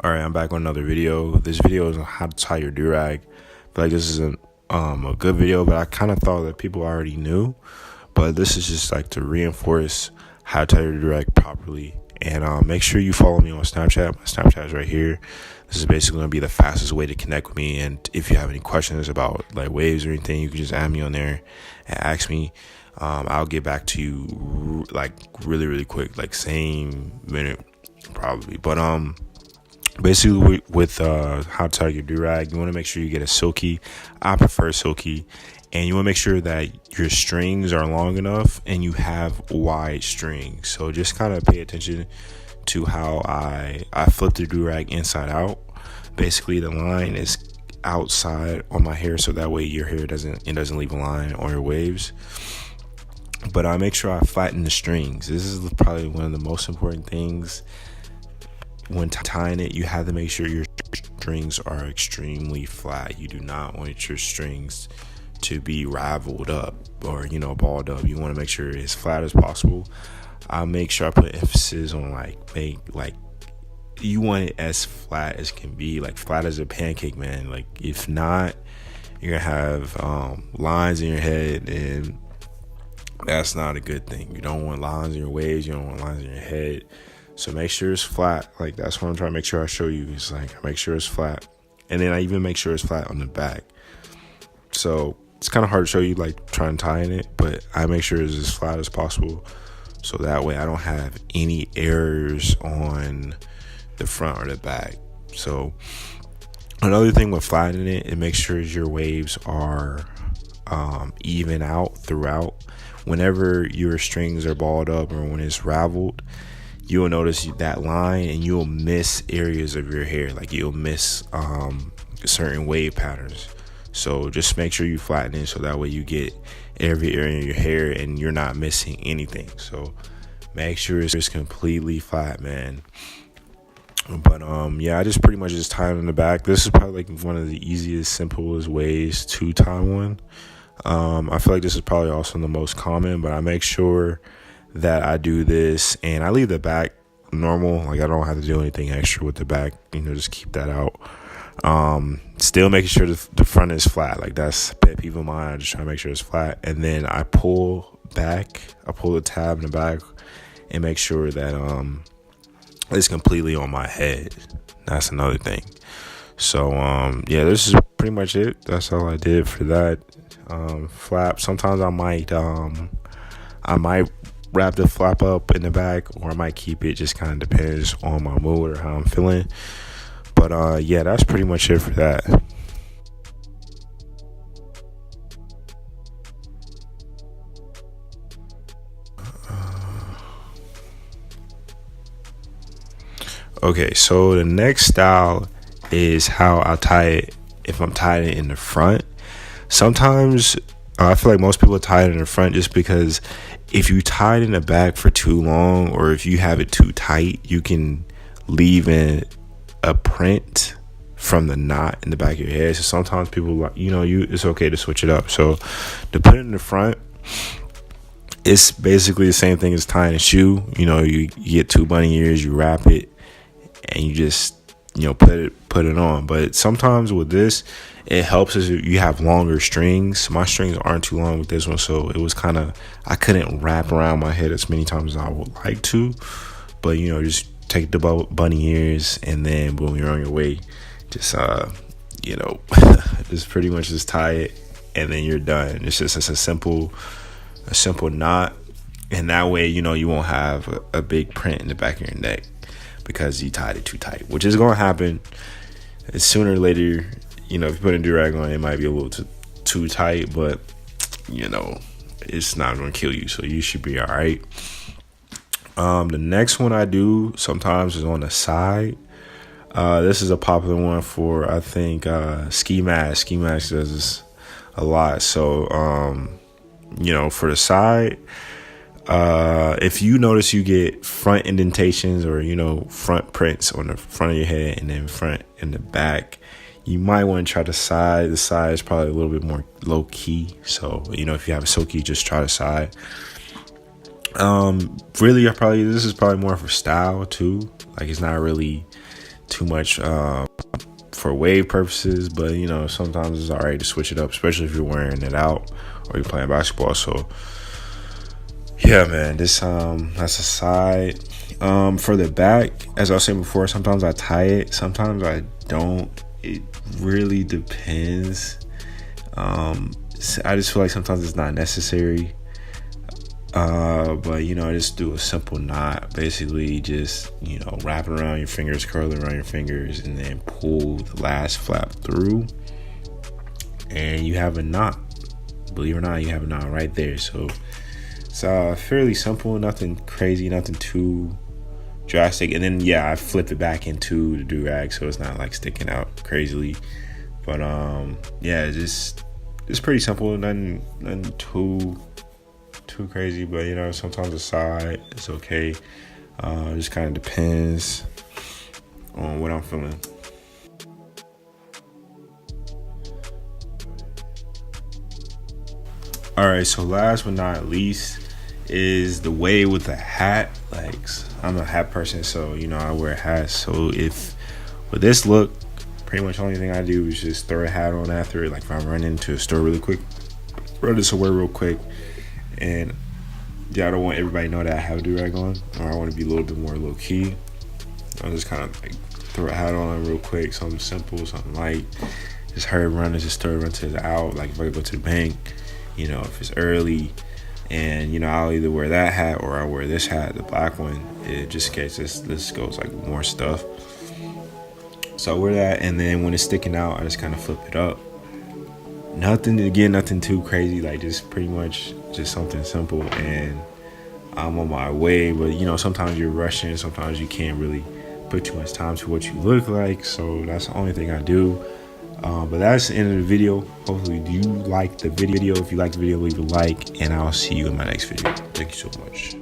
All right, I'm back with another video. This video is on how to tie your durag. I feel like this is a good video, but I kind of thought that people already knew. But this is just like to reinforce how to tie your durag properly. And make sure you follow me on Snapchat. My Snapchat is right here. This is basically going to be the fastest way to connect with me. And if you have any questions about like waves or anything, you can just add me on there and ask me. I'll get back to you like really quick, like same minute probably. But basically with how to tie your durag, you want to make sure you get a silky. I prefer silky. And you want to make sure that your strings are long enough and you have wide strings. So just kind of pay attention to how I flip the durag inside out. Basically the line is outside on my hair, so that way your hair doesn't leave a line on your waves. But I make sure I flatten the strings. This is probably one of the most important things when tying it. You have to make sure your strings are extremely flat. You do not want your strings to be raveled up or balled up. You want to make sure it's as flat as possible. I make sure I put emphasis on you want it as flat as can be, like flat as a pancake, man. Like if not, you're gonna have lines in your head, and that's not a good thing. You don't want lines in your waves. You don't want lines in your head. So make sure it's flat. Like that's what I'm trying to make sure I show you. It's like I make sure it's flat, and then I even make sure it's flat on the back. So it's kind of hard to show you like trying to tie in it, but I make sure it's as flat as possible. So that way I don't have any errors on the front or the back. So another thing with flattening it, it makes sure your waves are even out throughout. Whenever your strings are balled up or when it's raveled, you'll notice that line and you'll miss areas of your hair. Like you'll miss certain wave patterns. So just make sure you flatten it so that way you get every area in your hair and you're not missing anything. So make sure it's completely flat, man. But yeah, I just pretty much just tie it in the back. This is probably like one of the easiest, simplest ways to tie one. I feel like this is probably also the most common, but I make sure that I do this and I leave the back normal. Like I don't have to do anything extra with the back, just keep that out. Still making sure the front is flat. Like that's pet peeve of mine. I just try to make sure it's flat, and then I pull the tab in the back and make sure that it's completely on my head. That's another thing. So yeah, this is pretty much it. That's all I did for that flap. Sometimes I might wrap the flap up in the back, or I might keep it. Just kind of depends on my mood or how I'm feeling. But yeah, that's pretty much it for that. Okay, so the next style is how I tie it if I'm tying it in the front. Sometimes I feel like most people tie it in the front just because if you tie it in the back for too long, or if you have it too tight, you can leave in a print from the knot in the back of your head. So sometimes people, it's okay to switch it up. So to put it in the front, it's basically the same thing as tying a shoe. You get 2 bunny ears, you wrap it, and you just put it on. But sometimes with this, it helps if you have longer strings. My strings aren't too long with this one, so it was kind of, I couldn't wrap around my head as many times as I would like to. But just take the bunny ears, and then when you're on your way, just just pretty much just tie it, and then you're done. It's a simple knot, and that way you won't have a big print in the back of your neck because you tied it too tight, which is gonna happen sooner or later. If you put a durag on, it might be a little too tight, but it's not gonna kill you, so you should be all right. The next one I do sometimes is on the side. This is a popular one for, I think, ski mask. Ski mask does this a lot. So, for the side, if you notice you get front indentations or, front prints on the front of your head and then front and the back, you might want to try the side. The side is probably a little bit more low key. So, if you have a silky, just try the side. Really, this is probably more for style too. Like it's not really too much for wave purposes, but you know, sometimes it's alright to switch it up, especially if you're wearing it out or you're playing basketball. So yeah, man, this that's a side. For the back, as I was saying before, sometimes I tie it, sometimes I don't. It really depends. I just feel like sometimes it's not necessary. But you know, I just do a simple knot. Basically, just, you know, wrap it around your fingers, curl it around your fingers, and then pull the last flap through, and you have a knot. Believe it or not, you have a knot right there. So it's fairly simple, nothing crazy, nothing too drastic. And then yeah, I flip it back into the durag, so it's not like sticking out crazily. But yeah, it's pretty simple, nothing too crazy. But you know, sometimes the side is okay. It just kind of depends on what I'm feeling. All right, so last but not least is the way with the hat. Like, I'm a hat person, so you know, I wear hats. So if with this look, pretty much the only thing I do is just throw a hat on after it. Like if I'm running into a store really quick, run this away real quick, and yeah, I don't want everybody to know that I have a durag on, or I want to be a little bit more low key. I'll just kind of like throw a hat on real quick, something simple, something light. Just hurry run to the store, run to the out. Like if I go to the bank, you know, if it's early, and you know, I'll either wear that hat or I'll wear this hat, the black one, just in case this goes like more stuff. So I wear that, and then when it's sticking out, I just kind of flip it up. Nothing too crazy, like just pretty much just something simple, and I'm on my way. But you know, sometimes you're rushing, sometimes you can't really put too much time to what you look like, so that's the only thing I do. But that's the end of the video. Hopefully you like the video. If you like the video, leave a like, and I'll see you in my next video. Thank you so much.